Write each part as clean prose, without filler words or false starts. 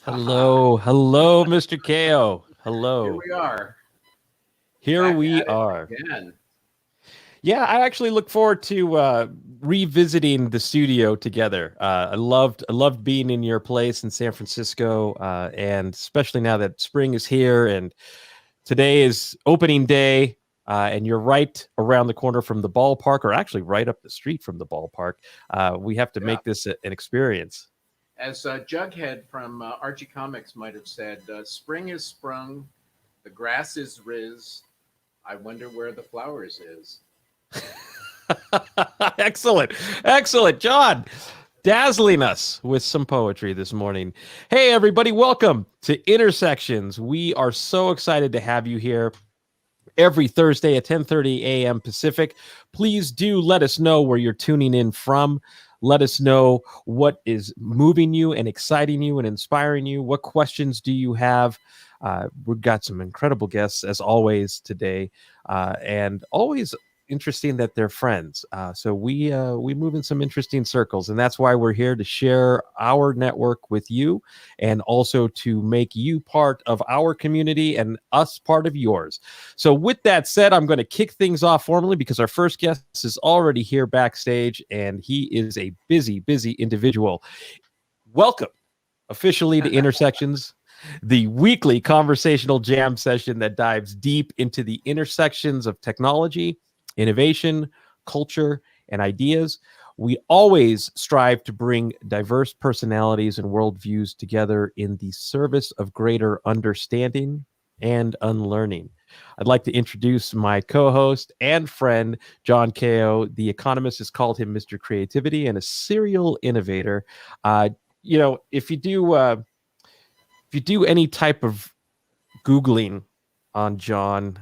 Hello, hello, Mr. KO. Here Hello. we are, Here back we at it are. again. Yeah, I actually look forward to revisiting the studio together. I loved being in your place in San Francisco, and especially now that spring is here and today is opening day, and you're right around the corner from the ballpark, or actually right up the street from the ballpark. We have to Yeah. make this an experience. As Jughead from Archie Comics might have said, spring is sprung, the grass is riz. I wonder where the flowers is. Excellent. Excellent. John, dazzling us with some poetry this morning. Hey, everybody, welcome to Intersections. We are so excited to have you here every Thursday at 10:30 a.m. Pacific. Please do let us know where you're tuning in from. Let us know what is moving you and exciting you and inspiring you. What questions do you have? We've got some incredible guests, as always, today, and always interesting that they're friends. So we move in some interesting circles, and that's why we're here to share our network with you, and also to make you part of our community and us part of yours. So, with that said, I'm going to kick things off formally because our first guest is already here backstage, and he is a busy, busy individual. Welcome officially to Intersections, the weekly conversational jam session that dives deep into the intersections of technology, innovation, culture, and ideas. We always strive to bring diverse personalities and worldviews together in the service of greater understanding and unlearning. I'd like to introduce my co-host and friend, John Ko. The Economist has called him Mr. Creativity and a serial innovator. If you do any type of Googling on John,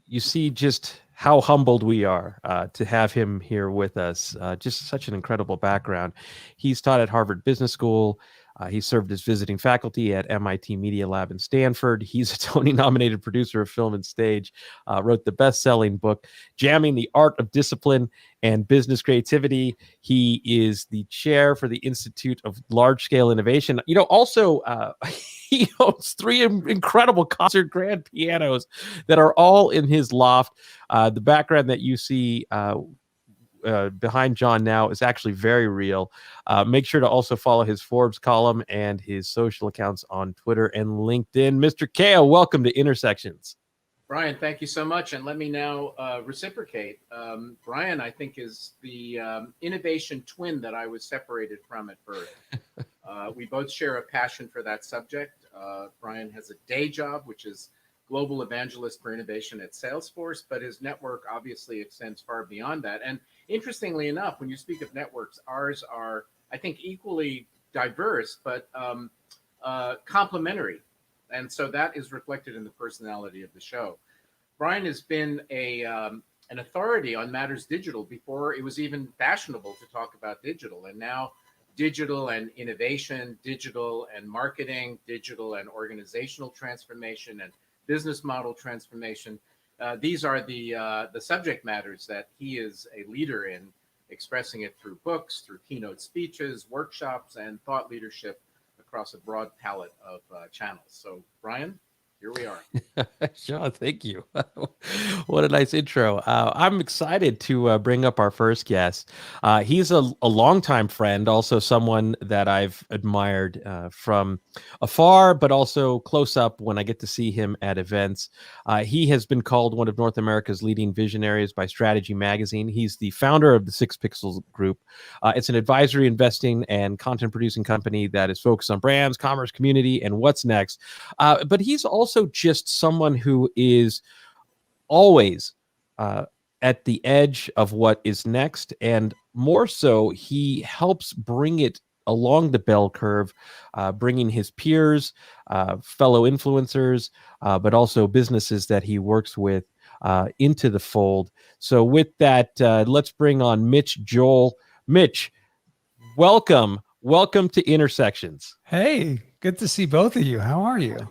you see just how humbled we are to have him here with us. Just such an incredible background. He's taught at Harvard Business School. He served as visiting faculty at MIT Media Lab in Stanford. He's a Tony-nominated producer of film and stage, wrote the best-selling book, Jamming the Art of Discipline and Business Creativity. He is the chair for the Institute of Large-Scale Innovation. Also, he owns three incredible concert grand pianos that are all in his loft. The background that you see behind John now is actually very real. Make sure to also follow his Forbes column and his social accounts on Twitter and LinkedIn. Mr. Ko, welcome to Intersections. Brian, thank you so much. And let me now reciprocate. Brian, I think, is the innovation twin that I was separated from at birth. We both share a passion for that subject. Brian has a day job, which is global evangelist for innovation at Salesforce, but his network obviously extends far beyond that. And interestingly enough, when you speak of networks, ours are, I think, equally diverse, but complementary. And so that is reflected in the personality of the show. Brian has been an authority on matters digital before it was even fashionable to talk about digital. And now digital and innovation, digital and marketing, digital and organizational transformation, and business model transformation. These are the subject matters that he is a leader in, expressing it through books, through keynote speeches, workshops, and thought leadership across a broad palette of channels. So, Brian, here we are. Sean, thank you. What a nice intro. I'm excited to bring up our first guest. He's a longtime friend, also someone that I've admired from afar, but also close up when I get to see him at events. He has been called one of North America's leading visionaries by Strategy Magazine. He's the founder of the Six Pixels Group. It's an advisory, investing, and content producing company that is focused on brands, commerce, community, and what's next. But he's also just someone who is always at the edge of what is next, and more so, he helps bring it along the bell curve, bringing his peers, fellow influencers, but also businesses that he works with into the fold. So with that, let's bring on Mitch Joel. Mitch, welcome to Intersections. Hey, good to see both of you. How are you?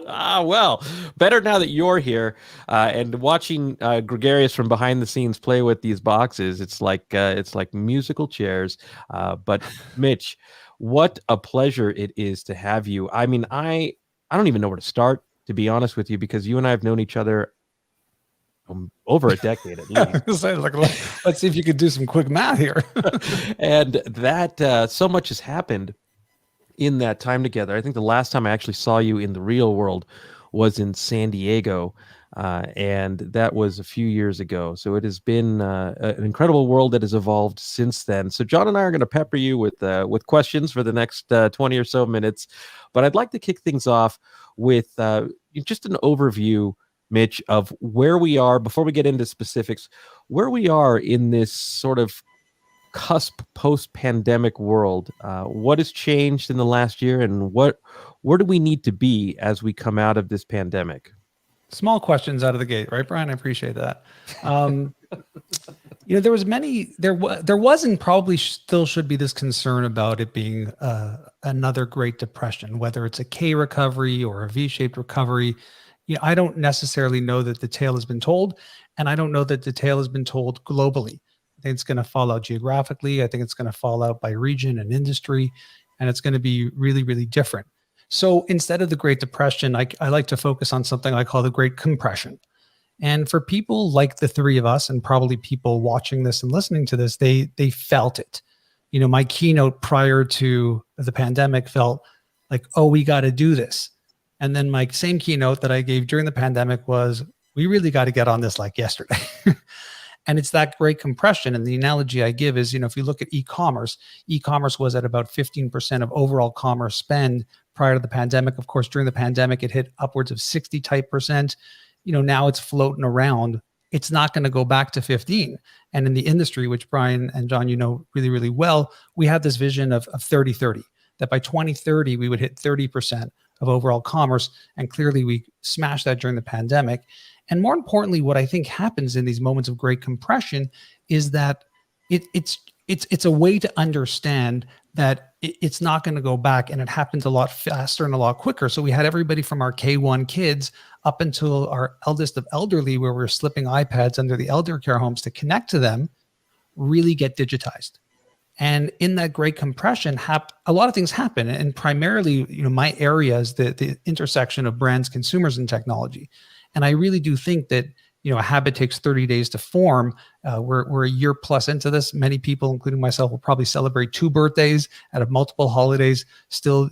Well, better now that you're here and watching Gregarious from behind the scenes play with these boxes. It's like musical chairs. But Mitch, What a pleasure it is to have you. I mean, I don't even know where to start, to be honest with you, because you and I have known each other over a decade at least. Let's see if you could do some quick math here. And that so much has happened in that time together. I think the last time I actually saw you in the real world was in San Diego, and that was a few years ago. So it has been an incredible world that has evolved since then. So John and I are going to pepper you with questions for the next 20 or so minutes, but I'd like to kick things off with just an overview, Mitch, of where we are before we get into specifics, where we are in this sort of cusp post-pandemic world. What has changed in the last year, and where do we need to be as we come out of this pandemic? Small questions out of the gate, right, Brian? I appreciate that. There was many. There was and probably still should be this concern about it being another Great Depression, whether it's a K recovery or a V-shaped recovery. I don't necessarily know that the tale has been told, and I don't know that the tale has been told globally. I think it's going to fall out geographically. I think it's going to fall out by region and industry, and it's going to be really, really different. So instead of the Great Depression, I like to focus on something I call the Great Compression. And for people like the three of us, and probably people watching this and listening to this, they felt it. My keynote prior to the pandemic felt like, oh, we got to do this. And then my same keynote that I gave during the pandemic was, we really got to get on this like yesterday. And it's that Great Compression. And the analogy I give is, if you look at e-commerce was at about 15% of overall commerce spend prior to the pandemic. Of course, during the pandemic, it hit upwards of 60 type percent. Now it's floating around. It's not going to go back to 15. And in the industry, which Brian and John, really, really well, we have this vision of 30-30, that by 2030, we would hit 30% of overall commerce. And clearly we smashed that during the pandemic. And more importantly, what I think happens in these moments of great compression is that it's a way to understand that it's not going to go back, and it happens a lot faster and a lot quicker. So we had everybody from our K1 kids up until our eldest of elderly, where we're slipping iPads under the elder care homes to connect to them, really get digitized. And in that great compression, a lot of things happen. And primarily, my area is the intersection of brands, consumers, and technology. And I really do think that, a habit takes 30 days to form. We're a year plus into this. Many people, including myself, will probably celebrate 2 birthdays out of multiple holidays still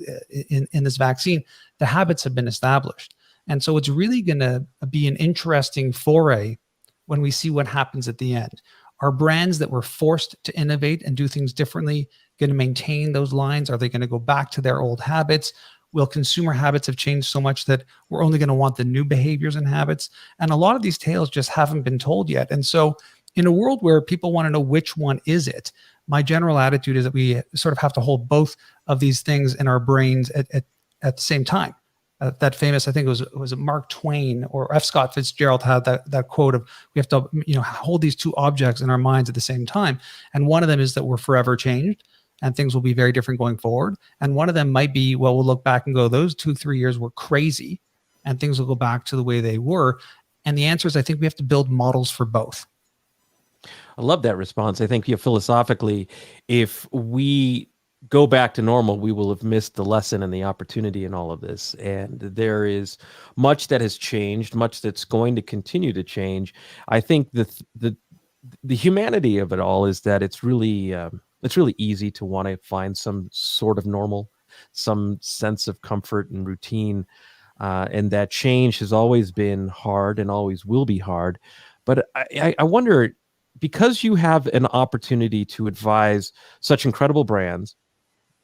in this vaccine. The habits have been established. And so it's really going to be an interesting foray when we see what happens at the end. Are brands that were forced to innovate and do things differently going to maintain those lines? Are they going to go back to their old habits? Will consumer habits have changed so much that we're only going to want the new behaviors and habits? And a lot of these tales just haven't been told yet. And so in a world where people want to know which one is it, my general attitude is that we sort of have to hold both of these things in our brains at the same time. That famous, I think it was Mark Twain or F. Scott Fitzgerald had that quote of, we have to hold these two objects in our minds at the same time. And one of them is that we're forever changed and things will be very different going forward. And one of them might be, well, we'll look back and go, those 2-3 years were crazy and things will go back to the way they were. And the answer is, I think we have to build models for both. I love that response. I think philosophically, if we go back to normal, we will have missed the lesson and the opportunity in all of this. And there is much that has changed, much that's going to continue to change. I think the humanity of it all is that it's really easy to want to find some sort of normal, some sense of comfort and routine. And that change has always been hard and always will be hard. But I wonder, because you have an opportunity to advise such incredible brands,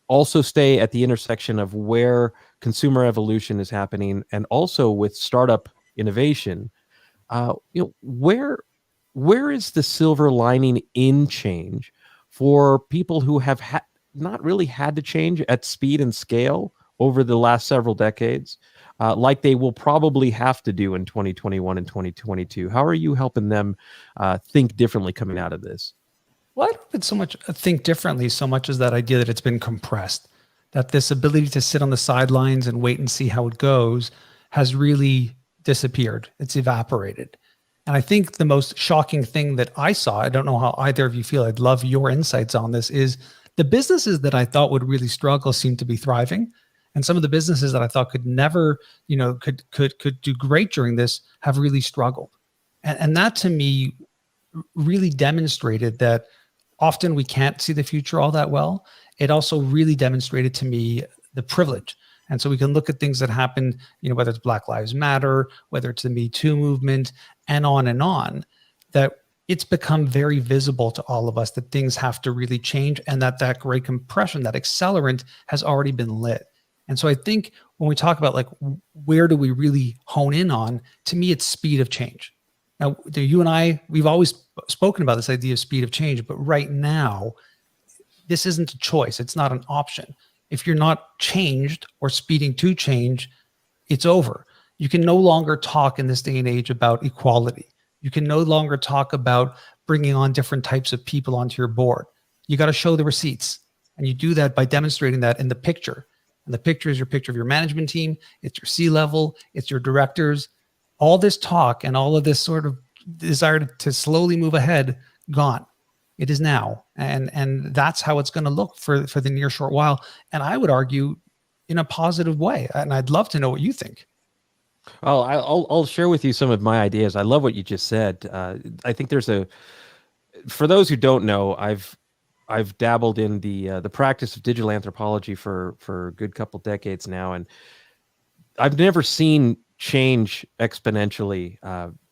also stay at the intersection of where consumer evolution is happening and also with startup innovation, where is the silver lining in change for people who have not really had to change at speed and scale over the last several decades, like they will probably have to do in 2021 and 2022? How are you helping them think differently coming out of this? Well, I don't think so much think differently so much as that idea that it's been compressed, that this ability to sit on the sidelines and wait and see how it goes has really disappeared. It's evaporated. And I think the most shocking thing that I saw, I don't know how either of you feel, I'd love your insights on this, is The businesses that I thought would really struggle seem to be thriving. And some of the businesses that I thought could never, could do great during this have really struggled. And that to me really demonstrated that often we can't see the future all that well. It also really demonstrated to me the privilege. And so we can look at things that happened, whether it's Black Lives Matter, whether it's the Me Too movement, and on, that it's become very visible to all of us that things have to really change, and that great compression, that accelerant has already been lit. And so I think when we talk about like, where do we really hone in on, to me, it's speed of change. Now, you and I, we've always spoken about this idea of speed of change, but right now, this isn't a choice. It's not an option. If you're not changed or speeding to change, it's over. You can no longer talk in this day and age about equality. You can no longer talk about bringing on different types of people onto your board. You got to show the receipts. And you do that by demonstrating that in the picture. And the picture is your picture of your management team. It's your C-level. It's your directors. All this talk and all of this sort of desire to slowly move ahead, gone. It is now. And that's how it's going to look for the near short while. And I would argue in a positive way. And I'd love to know what you think. Well, I'll share with you some of my ideas. I love what you just said. I think for those who don't know, I've dabbled in the practice of digital anthropology for a good couple decades now, and I've never seen change exponentially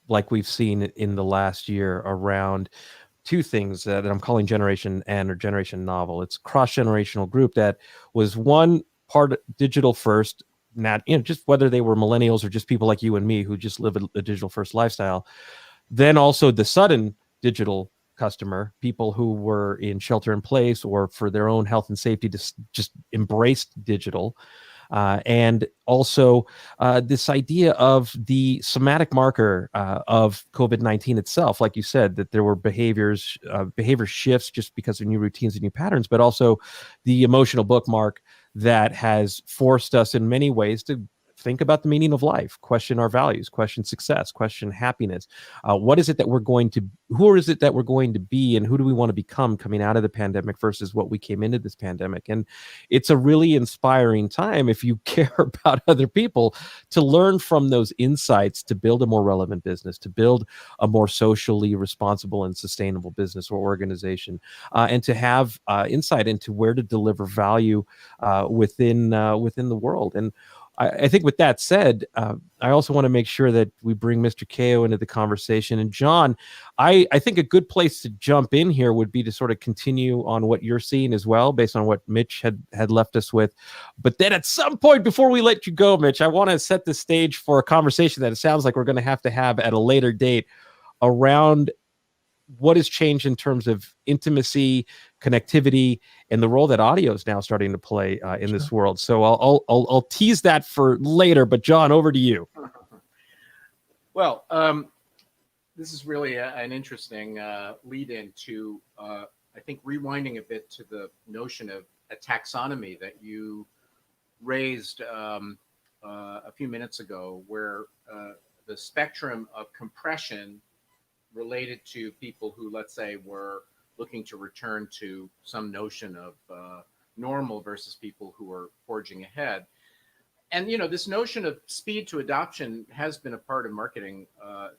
like we've seen in the last year around two things that I'm calling Generation N or Generation Novel. It's a cross-generational group that was one part digital first, not just whether they were millennials or just people like you and me who just live a digital first lifestyle. Then also the sudden digital customer, people who were in shelter in place or for their own health and safety just embraced digital. And also this idea of the somatic marker of COVID-19 itself, like you said, that there were behavior shifts just because of new routines and new patterns, but also the emotional bookmark that has forced us in many ways to think about the meaning of life, question our values, question success, question happiness. Who is it that we're going to be, and who do we want to become coming out of the pandemic versus what we came into this pandemic? And it's a really inspiring time, if you care about other people, to learn from those insights to build a more relevant business, to build a more socially responsible and sustainable business or organization, and to have insight into where to deliver value within the world. And I think with that said, I also want to make sure that we bring Mr. Kao into the conversation. And John, I think a good place to jump in here would be to sort of continue on what you're seeing as well, based on what Mitch had left us with. But then at some point before we let you go, Mitch, I want to set the stage for a conversation that it sounds like we're going to have at a later date around what has changed in terms of intimacy, connectivity, and the role that audio is now starting to play in this world. So I'll tease that for later. But John, over to you. Well, this is really an interesting lead-in to, I think, rewinding a bit to the notion of a taxonomy that you raised a few minutes ago, where the spectrum of compression related to people who, let's say, were looking to return to some notion of normal versus people who are forging ahead. And, this notion of speed to adoption has been a part of marketing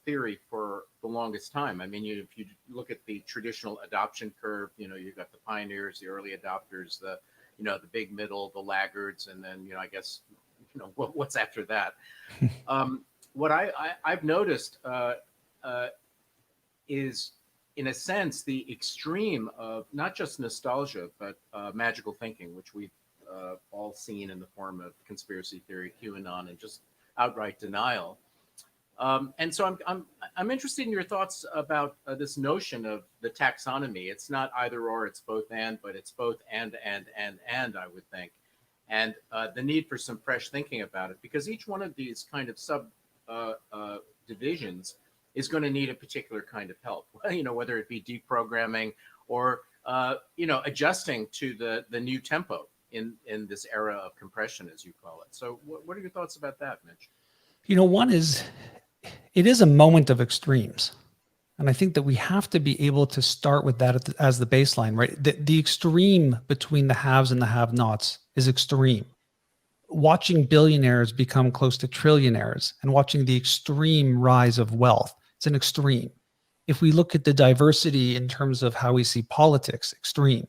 theory for the longest time. I mean, if you look at the traditional adoption curve, you've got the pioneers, the early adopters, the big middle, the laggards, and then, I guess, what's after that. What I've noticed is, in a sense, the extreme of not just nostalgia, but magical thinking, which we've all seen in the form of conspiracy theory, QAnon, and just outright denial. And so I'm interested in your thoughts about this notion of the taxonomy. It's not either or, it's both and, but it's both and, I would think. And the need for some fresh thinking about it, because each one of these kind of sub divisions is going to need a particular kind of help, whether it be deprogramming or, adjusting to the new tempo in this era of compression, as you call it. So what are your thoughts about that, Mitch? One is, it is a moment of extremes. And I think that we have to be able to start with that as the baseline, right? The extreme between the haves and the have-nots is extreme. Watching billionaires become close to trillionaires and watching the extreme rise of wealth, it's an extreme. If we look at the diversity in terms of how we see politics, extreme.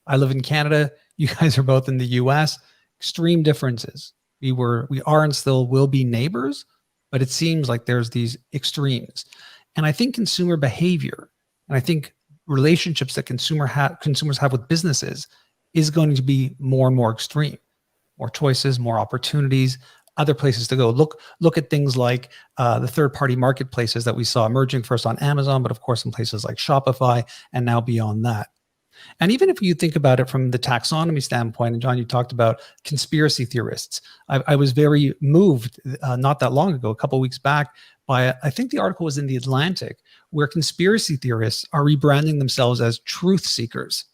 I live in Canada. You guys are both in the US. Extreme differences. We are and still will be neighbors, but it seems like there's these extremes. And I think consumer behavior, and I think relationships that consumers have with businesses is going to be more and more extreme. More choices, more opportunities, other places to go. Look at things like the third-party marketplaces that we saw emerging first on Amazon, but of course in places like Shopify and now beyond that. And even if you think about it from the taxonomy standpoint, and John, you talked about conspiracy theorists. I was very moved not that long ago, a couple of weeks back, by I think the article was in the Atlantic, where conspiracy theorists are rebranding themselves as truth seekers.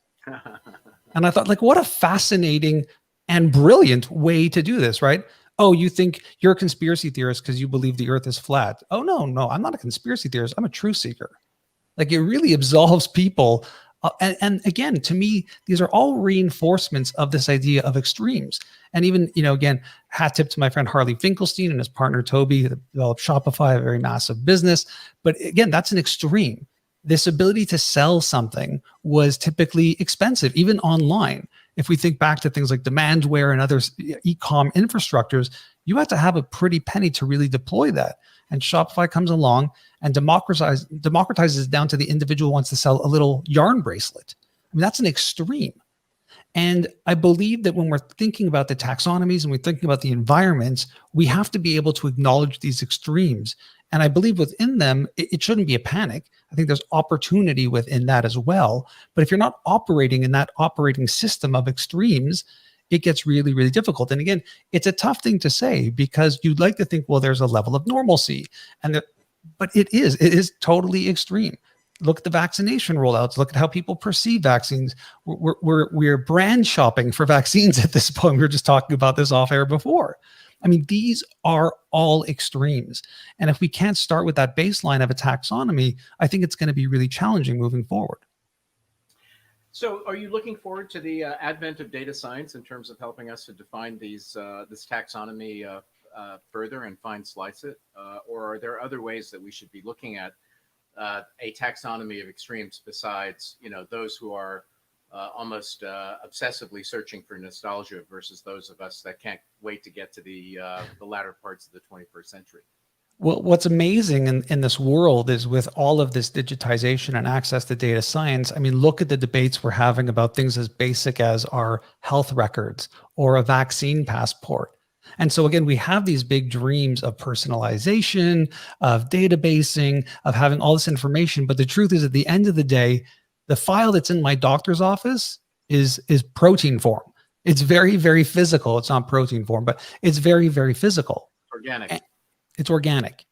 And I thought, like, what a fascinating and brilliant way to do this, right? Oh, you think you're a conspiracy theorist because you believe the earth is flat. Oh, no, I'm not a conspiracy theorist. I'm a truth seeker. Like, it really absolves people. And again, to me, these are all reinforcements of this idea of extremes. And even, again, hat tip to my friend Harley Finkelstein and his partner Toby, that developed Shopify, a very massive business. But again, that's an extreme. This ability to sell something was typically expensive, even online. If we think back to things like Demandware and other e-com infrastructures, you have to have a pretty penny to really deploy that. And Shopify comes along and democratizes down to the individual who wants to sell a little yarn bracelet. I mean, that's an extreme. And I believe that when we're thinking about the taxonomies and we're thinking about the environments, we have to be able to acknowledge these extremes. And I believe within them, it shouldn't be a panic. I think there's opportunity within that as well. But if you're not operating in that operating system of extremes, it gets really, really difficult. And again, it's a tough thing to say because you'd like to think, well, there's a level of normalcy. But it is totally extreme. Look at the vaccination rollouts. Look at how people perceive vaccines. We're brand shopping for vaccines at this point. We were just talking about this off air before. I mean, these are all extremes. And if we can't start with that baseline of a taxonomy, I think it's going to be really challenging moving forward. So are you looking forward to the advent of data science in terms of helping us to define this taxonomy further and fine slice it? Or are there other ways that we should be looking at a taxonomy of extremes besides, those who are almost obsessively searching for nostalgia versus those of us that can't wait to get to the latter parts of the 21st century? Well, what's amazing in this world is with all of this digitization and access to data science, I mean, look at the debates we're having about things as basic as our health records or a vaccine passport. And so again, we have these big dreams of personalization, of databasing, of having all this information. But the truth is, at the end of the day, the file that's in my doctor's office is protein form. It's very, very physical. It's not protein form, but it's very, very physical. Organic. It's organic.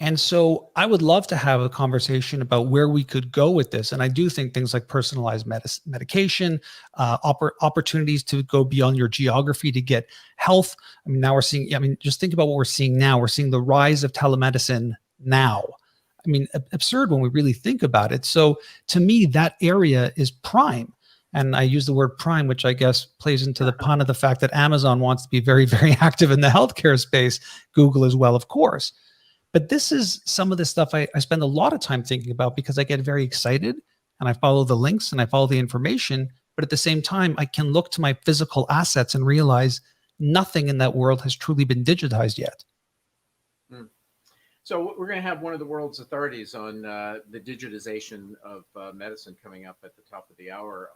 And so I would love to have a conversation about where we could go with this. And I do think things like personalized medication, opportunities to go beyond your geography to get health. I mean, now we're seeing, just think about what we're seeing now. We're seeing the rise of telemedicine now. I mean, absurd when we really think about it. So to me, that area is prime. And I use the word prime, which I guess plays into the pun of the fact that Amazon wants to be very, very active in the healthcare space, Google as well, of course. But this is some of the stuff I spend a lot of time thinking about because I get very excited and I follow the links and I follow the information. But at the same time, I can look to my physical assets and realize nothing in that world has truly been digitized yet. So we're going to have one of the world's authorities on the digitization of medicine coming up at the top of the hour,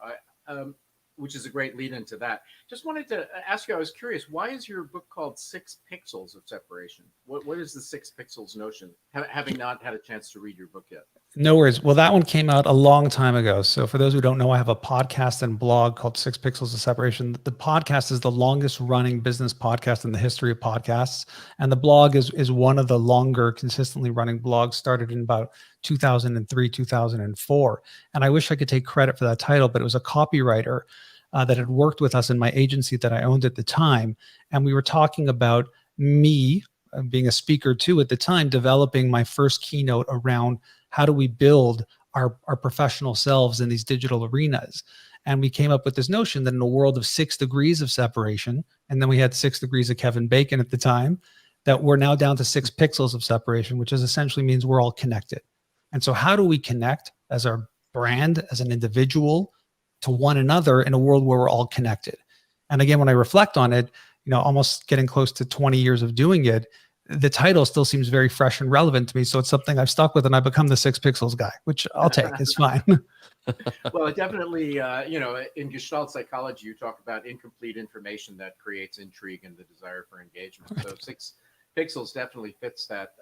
which is a great lead into that. Just wanted to ask you, I was curious, why is your book called 6 Pixels of Separation? What is the 6 Pixels notion, having not had a chance to read your book yet? No worries. Well, that one came out a long time ago. So for those who don't know, I have a podcast and blog called 6 Pixels of Separation. The podcast is the longest running business podcast in the history of podcasts. And the blog is one of the longer consistently running blogs, started in about 2003, 2004. And I wish I could take credit for that title, but it was a copywriter that had worked with us in my agency that I owned at the time. And we were talking about me being a speaker too at the time, developing my first keynote around how do we build our professional selves in these digital arenas? And we came up with this notion that in a world of 6 degrees of separation, and then we had 6 degrees of Kevin Bacon at the time, that we're now down to 6 pixels of separation, which is essentially means we're all connected. And so how do we connect as our brand, as an individual, to one another in a world where we're all connected? And again, when I reflect on it, almost getting close to 20 years of doing it, the title still seems very fresh and relevant to me. So it's something I've stuck with, and I've become the 6 pixels guy, which I'll take. It's fine. Well, it definitely, in Gestalt psychology, you talk about incomplete information that creates intrigue and the desire for engagement. So 6 pixels definitely fits that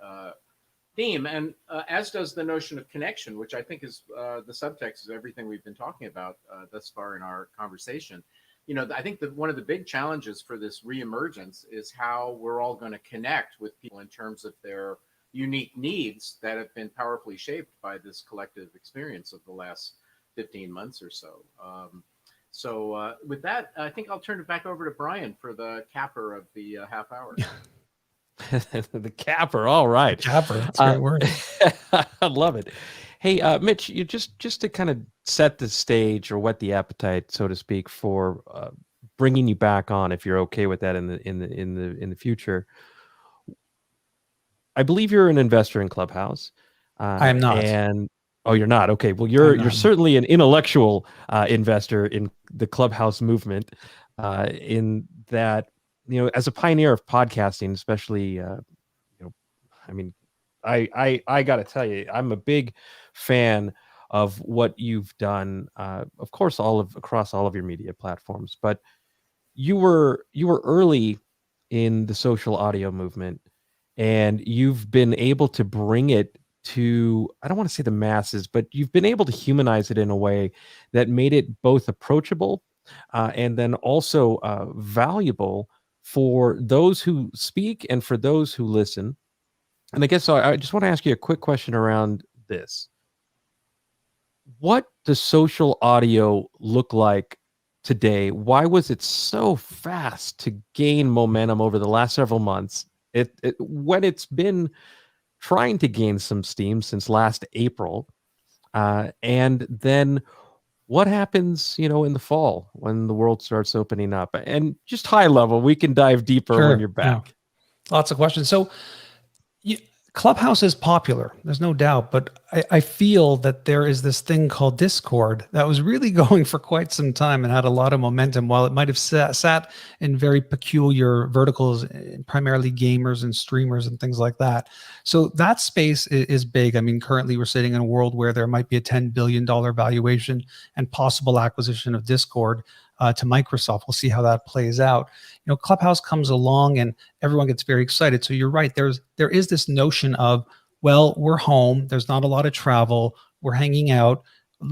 theme, and as does the notion of connection, which I think is the subtext of everything we've been talking about thus far in our conversation. I think that one of the big challenges for this reemergence is how we're all going to connect with people in terms of their unique needs that have been powerfully shaped by this collective experience of the last 15 months or so. So with that, I think I'll turn it back over to Brian for the capper of the half hour. The capper, all right. Capper, that's a great word. I love it. Hey, Mitch, you just to kind of set the stage or whet the appetite, so to speak, for bringing you back on, if you're okay with that in the future. I believe you're an investor in Clubhouse. I am not. And you're not. Okay. Well, you're certainly an intellectual investor in the Clubhouse movement. In that, as a pioneer of podcasting, especially, I got to tell you, I'm a big fan of what you've done. Of course, across all of your media platforms, but you were early in the social audio movement, and you've been able to bring it to, I don't want to say the masses, but you've been able to humanize it in a way that made it both approachable and then also valuable for those who speak and for those who listen. And I guess I just want to ask you a quick question around this. What does social audio look like today? Why was it so fast to gain momentum over the last several months? When it's been trying to gain some steam since last April, and then what happens, in the fall when the world starts opening up? And just high level, we can dive deeper when you're back. Yeah. Lots of questions. So Clubhouse is popular, there's no doubt, but I feel that there is this thing called Discord that was really going for quite some time and had a lot of momentum, while it might have sat in very peculiar verticals, primarily gamers and streamers and things like that. So that space is big. I mean, currently we're sitting in a world where there might be a $10 billion valuation and possible acquisition of Discord to Microsoft. We'll see how that plays out. Clubhouse comes along and everyone gets very excited. So you're right. There is this notion of, well, we're home. There's not a lot of travel. We're hanging out.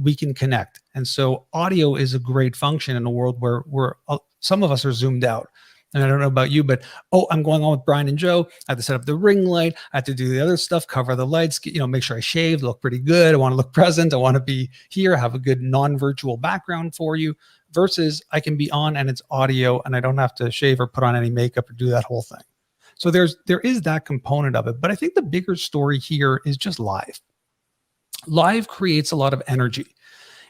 We can connect. And so audio is a great function in a world where some of us are zoomed out. And I don't know about you, but, I'm going on with Brian and Joe. I have to set up the ring light. I have to do the other stuff, cover the lights, make sure I shave, look pretty good. I want to look present. I want to be here, have a good non-virtual background for you, versus I can be on and it's audio and I don't have to shave or put on any makeup or do that whole thing. So there is that component of it. But I think the bigger story here is just live. Live creates a lot of energy.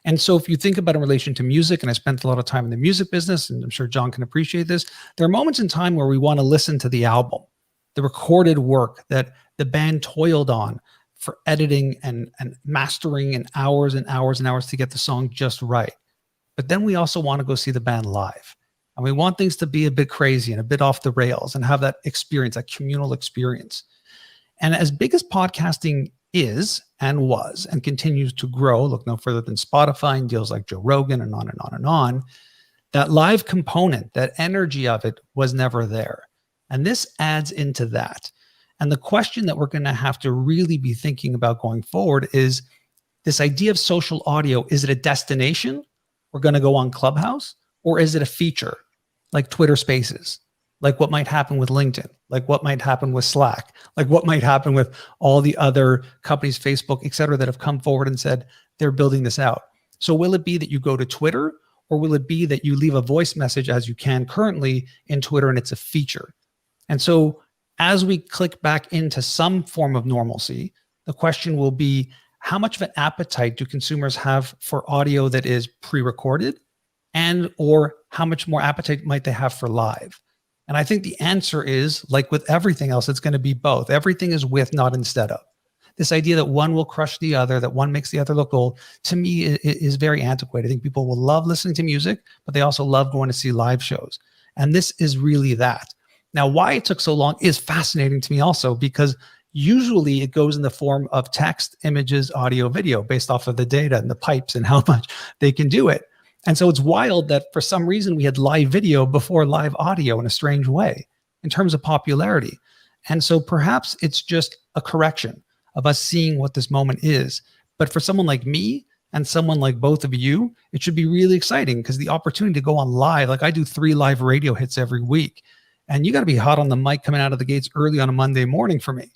And so if you think about in relation to music, and I spent a lot of time in the music business, and I'm sure John can appreciate this, there are moments in time where we want to listen to the album, the recorded work that the band toiled on for editing and mastering, and hours and hours and hours to get the song just right. But then we also want to go see the band live. And we want things to be a bit crazy and a bit off the rails and have that experience, that communal experience. And as big as podcasting is and was and continues to grow, look no further than Spotify and deals like Joe Rogan and on and on and on, that live component, that energy of it was never there. And this adds into that. And the question that we're going to have to really be thinking about going forward is this idea of social audio. Is it a destination? We're going to go on Clubhouse, or is it a feature like Twitter Spaces, like what might happen with LinkedIn, like what might happen with Slack, like what might happen with all the other companies, Facebook, et cetera, that have come forward and said they're building this out. So will it be that you go to Twitter, or will it be that you leave a voice message as you can currently in Twitter and it's a feature? And so as we click back into some form of normalcy, the question will be, how much of an appetite do consumers have for audio that is pre-recorded, and or how much more appetite might they have for live? And I think the answer is, like with everything else, it's going to be both. Everything is with, not instead of. This idea that one will crush the other, that one makes the other look old, to me is very antiquated. I think people will love listening to music, but they also love going to see live shows. And this is really that. Now, why it took so long is fascinating to me also, because usually it goes in the form of text, images, audio, video, based off of the data and the pipes and how much they can do it. And so it's wild that for some reason we had live video before live audio in a strange way in terms of popularity. And so perhaps it's just a correction of us seeing what this moment is. But for someone like me and someone like both of you, it should be really exciting, because the opportunity to go on live, like I do 3 live radio hits every week, and you got to be hot on the mic coming out of the gates early on a Monday morning for me.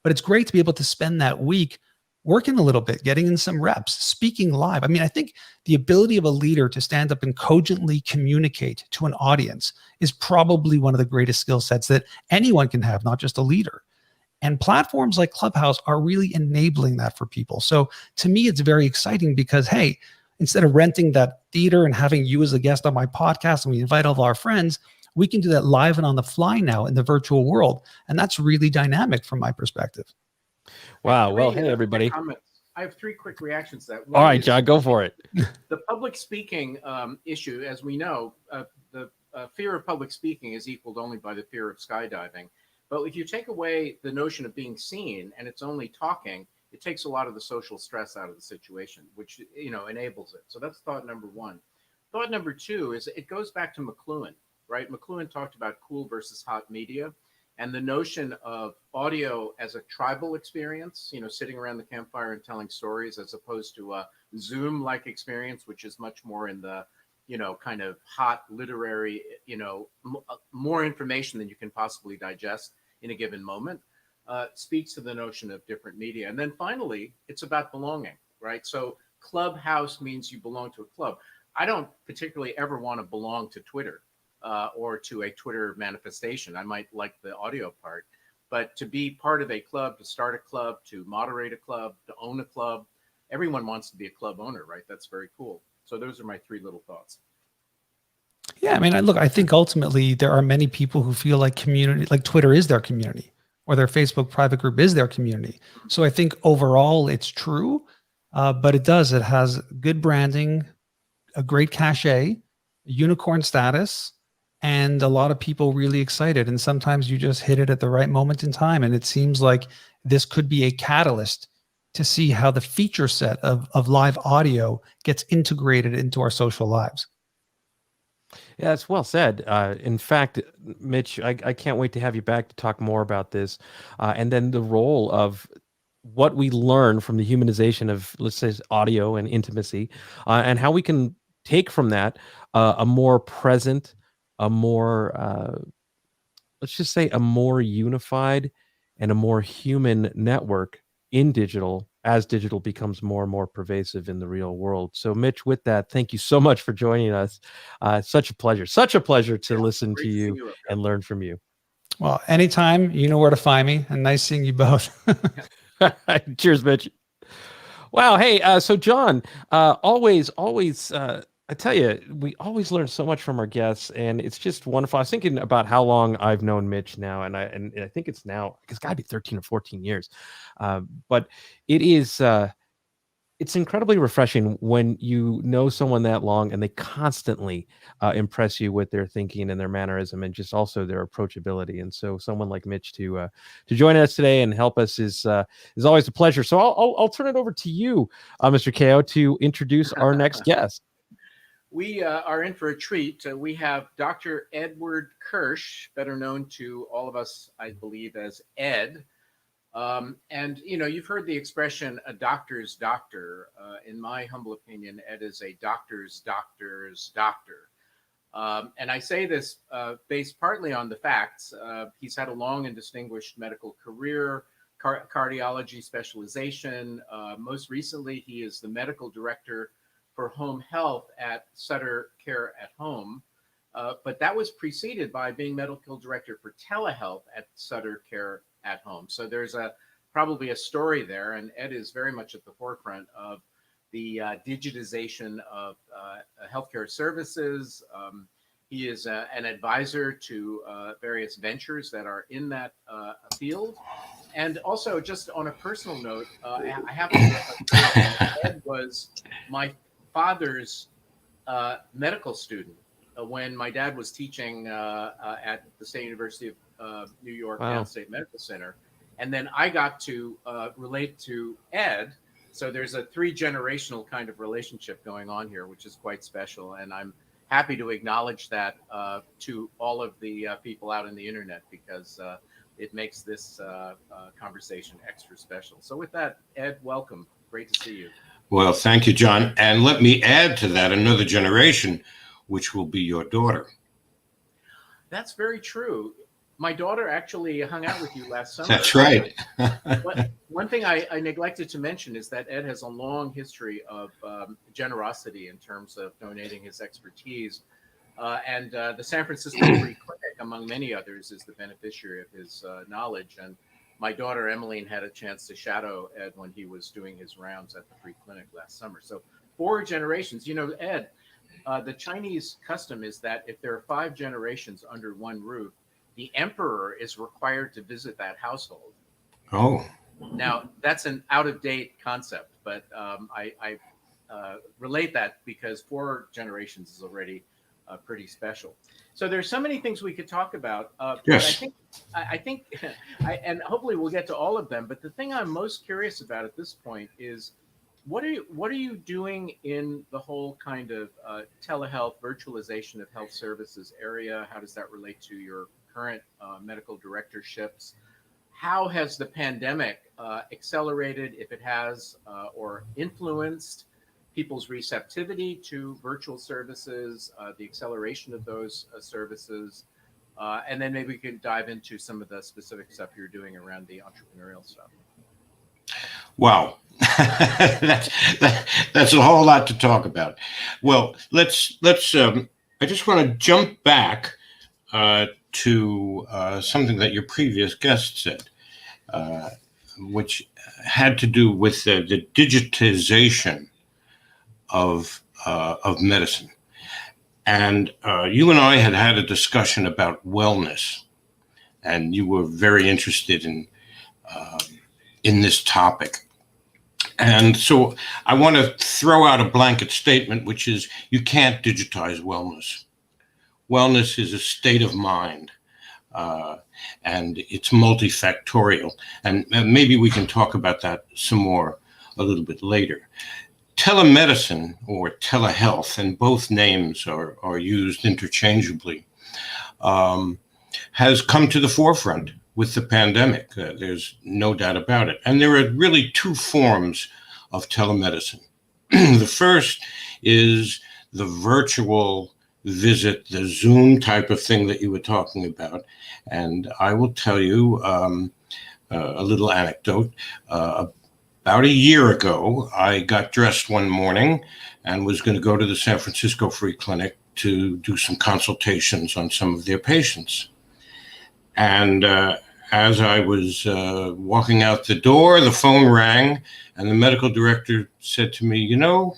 But it's great to be able to spend that week working a little bit, getting in some reps, speaking live. I mean, I think the ability of a leader to stand up and cogently communicate to an audience is probably one of the greatest skill sets that anyone can have, not just a leader. And platforms like Clubhouse are really enabling that for people. So to me, it's very exciting because, hey, instead of renting that theater and having you as a guest on my podcast and we invite all of our friends, we can do that live and on the fly now in the virtual world. And that's really dynamic from my perspective. Wow. Well, hey, everybody. I have 3 quick reactions to that. All right, John, go for it. The public speaking issue, as we know, the fear of public speaking is equaled only by the fear of skydiving. But if you take away the notion of being seen and it's only talking, it takes a lot of the social stress out of the situation, which, enables it. So that's thought number 1. Thought number 2 is it goes back to McLuhan, right? McLuhan talked about cool versus hot media, and the notion of audio as a tribal experience, sitting around the campfire and telling stories, as opposed to a Zoom-like experience, which is much more in the, kind of hot literary, more information than you can possibly digest in a given moment, speaks to the notion of different media. And then finally, it's about belonging, right? So Clubhouse means you belong to a club. I don't particularly ever want to belong to Twitter or to a Twitter manifestation. I might like the audio part, but to be part of a club, to start a club, to moderate a club, to own a club, everyone wants to be a club owner, right? That's very cool. So those are my 3 little thoughts. Yeah, I mean, I think ultimately there are many people who feel like community, like Twitter is their community, or their Facebook private group is their community. So I think overall it's true, but it has good branding, a great cachet, unicorn status, and a lot of people really excited. And sometimes you just hit it at the right moment in time. And it seems like this could be a catalyst to see how the feature set of live audio gets integrated into our social lives. Yeah, it's well said. In fact, Mitch, I can't wait to have you back to talk more about this. And then the role of what we learn from the humanization of, let's say, audio and intimacy, and how we can take from that a more present, a more, let's just say, a more unified and a more human network in digital, as digital becomes more and more pervasive in the real world. So, Mitch, with that, thank you so much for joining us. Such a pleasure to listen to you and learn from you. Well, anytime, you know where to find me, and nice seeing you both. Cheers, Mitch. Wow. Hey, so John, always, I tell you, we always learn so much from our guests, and it's just wonderful. I was thinking about how long I've known Mitch now, and I think it's got to be 13 or 14 years. But it is, it's incredibly refreshing when you know someone that long and they constantly impress you with their thinking and their mannerism and just also their approachability. And so someone like Mitch to join us today and help us is always a pleasure. So I'll turn it over to you, Mr. Ko, to introduce our next guest. We are in for a treat. We have Dr. Edward Kersh, better known to all of us, I believe, as Ed. And, you've heard the expression, a doctor's doctor. In my humble opinion, Ed is a doctor's doctor's doctor. And I say this based partly on the facts. He's had a long and distinguished medical career, cardiology specialization. Most recently, he is the medical director for home health at Sutter Care at Home. But that was preceded by being medical director for telehealth at Sutter Care at Home. So there's a probably a story there, and Ed is very much at the forefront of the digitization of healthcare services. He is an advisor to various ventures that are in that field. And also, just on a personal note, I happen to Ed was my father's medical student when my dad was teaching at the State University of New York Downstate Medical Center. And then I got to relate to Ed. So there's a 3-generational kind of relationship going on here, which is quite special. And I'm happy to acknowledge that to all of the people out in the internet, because it makes this conversation extra special. So with that, Ed, welcome. Great to see you. Well, thank you, John. And let me add to that another generation, which will be your daughter. That's very true. My daughter actually hung out with you last summer. That's right. One thing I neglected to mention is that Ed has a long history of generosity in terms of donating his expertise. And the San Francisco Free Clinic, among many others, is the beneficiary of his knowledge. And my daughter, Emmeline, had a chance to shadow Ed when he was doing his rounds at the Free Clinic last summer. So 4 generations. You know, Ed, the Chinese custom is that if there are 5 generations under one roof, the emperor is required to visit that household. Oh. Now, that's an out-of-date concept, but I relate that because 4 generations is already pretty special. So there's so many things we could talk about. Yes. I think, and hopefully we'll get to all of them. But the thing I'm most curious about at this point is, what are you doing in the whole kind of telehealth, virtualization of health services area? How does that relate to your current medical directorships? How has the pandemic accelerated, if it has, or influenced people's receptivity to virtual services, the acceleration of those services? And then maybe we can dive into some of the specific stuff you're doing around the entrepreneurial stuff. Wow. That's a whole lot to talk about. Well, let's I just want to jump back to something that your previous guest said, which had to do with the digitization of medicine. And you and I had a discussion about wellness, and you were very interested in this topic. And so I want to throw out a blanket statement, which is you can't digitize wellness. Wellness is a state of mind, and it's multifactorial. And maybe we can talk about that some more a little bit later. Telemedicine or telehealth, and both names are used interchangeably, has come to the forefront with the pandemic. There's no doubt about it. And there are really 2 forms of telemedicine. The first is the virtual visit, the Zoom type of thing that you were talking about. And I will tell you a little anecdote. About a year ago, I got dressed one morning and was going to go to the San Francisco Free Clinic to do some consultations on some of their patients. And as I was walking out the door, the phone rang, and the medical director said to me, you know,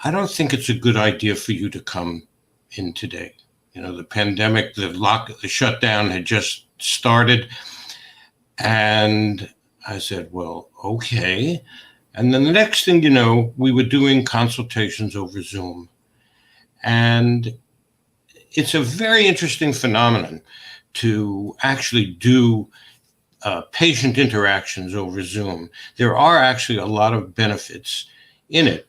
I don't think it's a good idea for you to come in today. You know, the pandemic, the shutdown had just started. And I said, well, okay. And then the next thing you know, we were doing consultations over Zoom. And it's a very interesting phenomenon to actually do patient interactions over Zoom. There are actually a lot of benefits in it.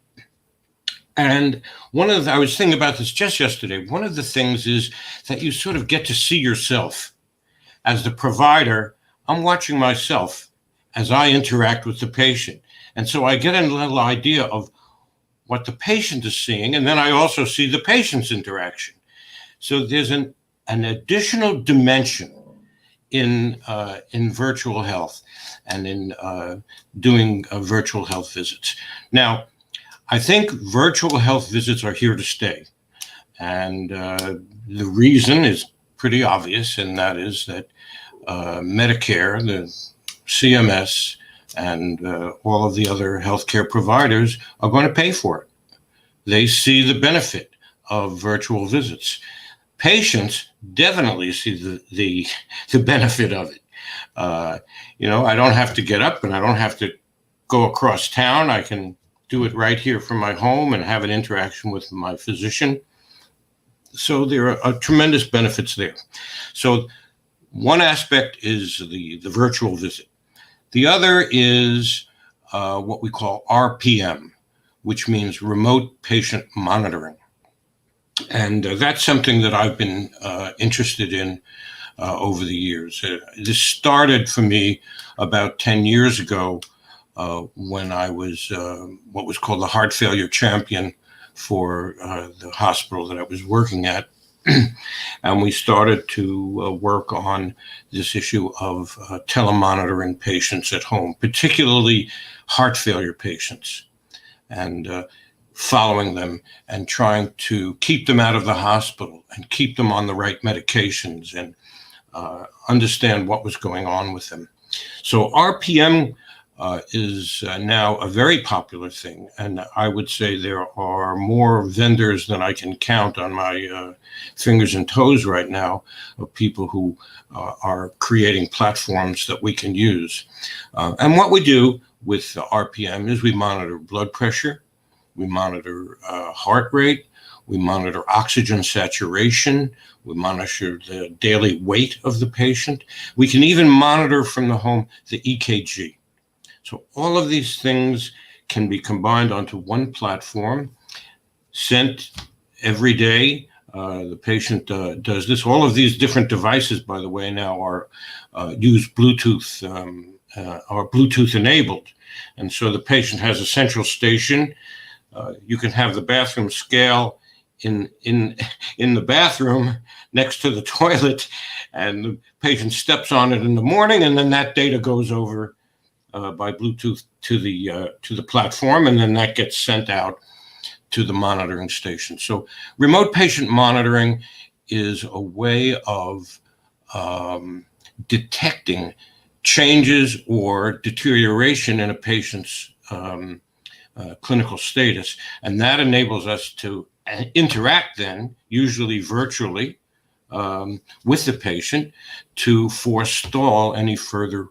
And I was thinking about this just yesterday. One of the things is that you sort of get to see yourself. As the provider, I'm watching myself as I interact with the patient. And so I get a little idea of what the patient is seeing, and then I also see the patient's interaction. So there's an additional dimension in virtual health and in doing virtual health visits. Now, I think virtual health visits are here to stay. And the reason is pretty obvious, and that is that Medicare, the CMS and all of the other healthcare providers are going to pay for it. They see the benefit of virtual visits. Patients definitely see the benefit of it. I don't have to get up and I don't have to go across town. I can do it right here from my home and have an interaction with my physician. So there are tremendous benefits there. So one aspect is the virtual visit. The other is what we call RPM, which means remote patient monitoring. And that's something that I've been interested in over the years. This started for me about 10 years ago when I was what was called the heart failure champion for the hospital that I was working at. And we started to work on this issue of telemonitoring patients at home, particularly heart failure patients, and following them and trying to keep them out of the hospital and keep them on the right medications and understand what was going on with them. So RPM is now a very popular thing. And I would say there are more vendors than I can count on my fingers and toes right now of people who are creating platforms that we can use. And what we do with RPM is we monitor blood pressure, we monitor heart rate, we monitor oxygen saturation, we monitor the daily weight of the patient. We can even monitor from the home the EKG. So all of these things can be combined onto one platform, sent every day. The patient does this. All of these different devices, by the way, now are use Bluetooth, are Bluetooth enabled. And so the patient has a central station. You can have the bathroom scale in the bathroom next to the toilet, and the patient steps on it in the morning, and then that data goes over by Bluetooth to the platform, and then that gets sent out to the monitoring station. So remote patient monitoring is a way of detecting changes or deterioration in a patient's clinical status, and that enables us to interact then, usually virtually, with the patient to forestall any further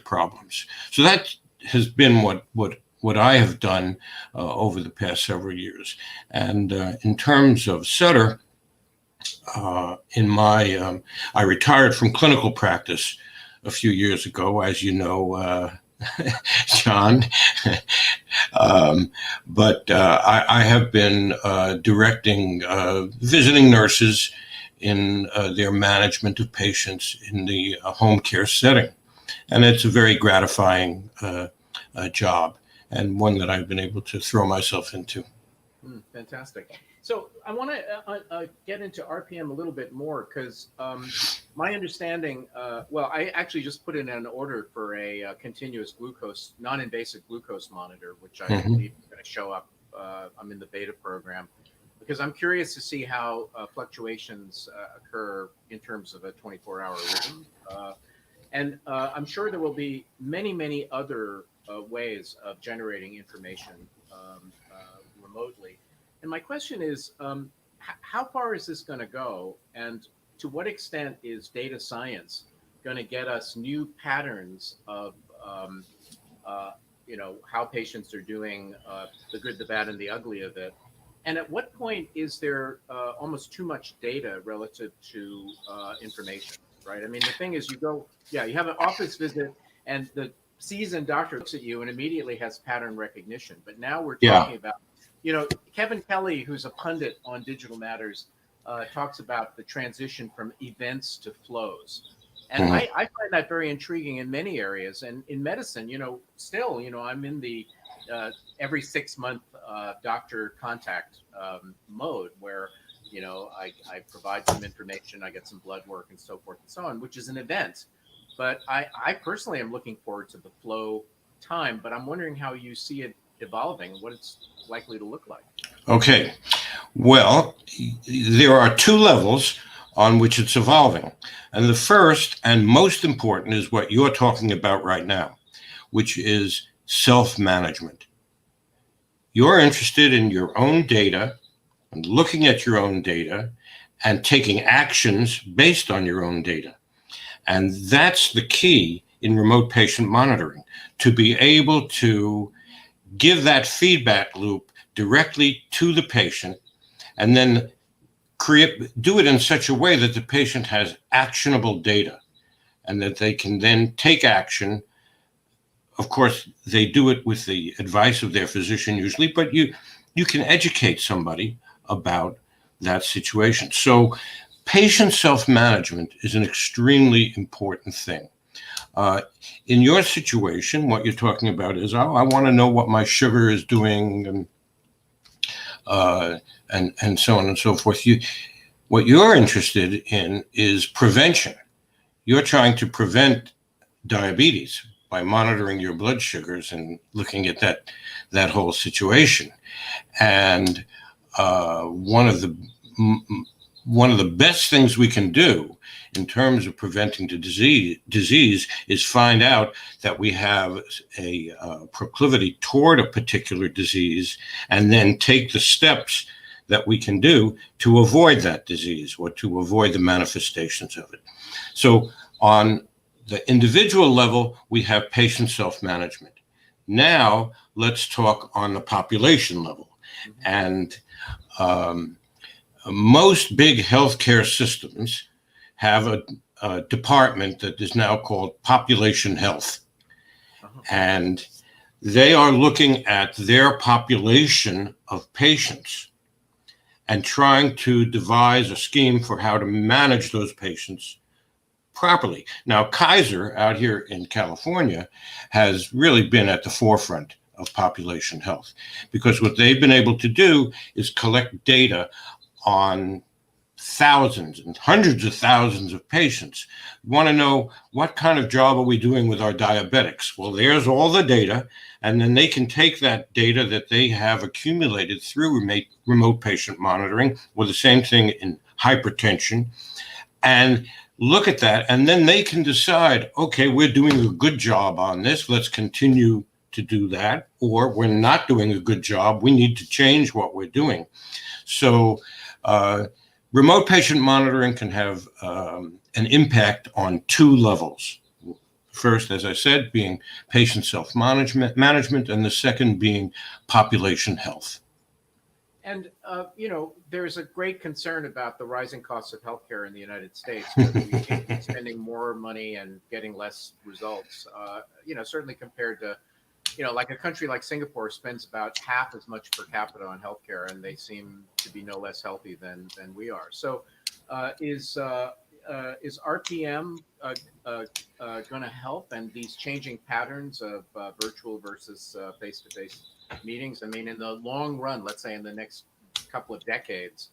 problems. So that has been what I have done over the past several years. And in terms of Sutter, I retired from clinical practice a few years ago, as you know, John. But I have been directing visiting nurses in their management of patients in the home care setting. And it's a very gratifying job, and one that I've been able to throw myself into. Fantastic. So I want to get into RPM a little bit more, because my understanding, I actually just put in an order for a continuous glucose, non-invasive glucose monitor, which I believe is going to show up. I'm in the beta program, because I'm curious to see how fluctuations occur in terms of a 24-hour rhythm. And I'm sure there will be many, many other ways of generating information remotely. And my question is, how far is this going to go? And to what extent is data science going to get us new patterns of, how patients are doing, the good, the bad, and the ugly of it? And at what point is there almost too much data relative to information, right? I mean, the thing is, you have an office visit, and the seasoned doctor looks at you and immediately has pattern recognition. But now we're talking about, Kevin Kelly, who's a pundit on digital matters, talks about the transition from events to flows. And I find that very intriguing in many areas. And in medicine, still, I'm in the every 6-month doctor contact mode where, I provide some information, I get some blood work and so forth and so on, which is an event. But I personally am looking forward to the flow time, but I'm wondering how you see it evolving, what it's likely to look like. Okay. Well, there are two levels on which it's evolving. And the first and most important is what you're talking about right now, which is self-management. You're interested in your own data and looking at your own data and taking actions based on your own data. And that's the key in remote patient monitoring, to be able to give that feedback loop directly to the patient and then do it in such a way that the patient has actionable data and that they can then take action. Of course, they do it with the advice of their physician usually, but you can educate somebody about that situation. So patient self-management is an extremely important thing. In your situation, what you're talking about is, oh, I want to know what my sugar is doing, and so on and so forth. What you're interested in is prevention. You're trying to prevent diabetes by monitoring your blood sugars and looking at that whole situation. And one of the best things we can do in terms of preventing the disease is find out that we have a proclivity toward a particular disease, and then take the steps that we can do to avoid that disease or to avoid the manifestations of it. So on the individual level, we have patient self-management. Now let's talk on the population level. And most big healthcare systems have a department that is now called population health. And they are looking at their population of patients and trying to devise a scheme for how to manage those patients properly. Now, Kaiser out here in California has really been at the forefront of population health, because what they've been able to do is collect data on thousands and hundreds of thousands of patients. You want to know, what kind of job are we doing with our diabetics? Well, there's all the data, and then they can take that data that they have accumulated through remote patient monitoring, or the same thing in hypertension, and look at that, and then they can decide, okay, we're doing a good job on this, let's continue to do that, or we're not doing a good job, we need to change what we're doing. So remote patient monitoring can have an impact on two levels. First, as I said, being patient self-management, and the second being population health. And, there's a great concern about the rising costs of healthcare in the United States, where we keep spending more money and getting less results, certainly compared to, like a country like Singapore spends about half as much per capita on healthcare, and they seem to be no less healthy than we are. So is RPM going to help, and these changing patterns of virtual versus face-to-face meetings? I mean, in the long run, let's say in the next couple of decades,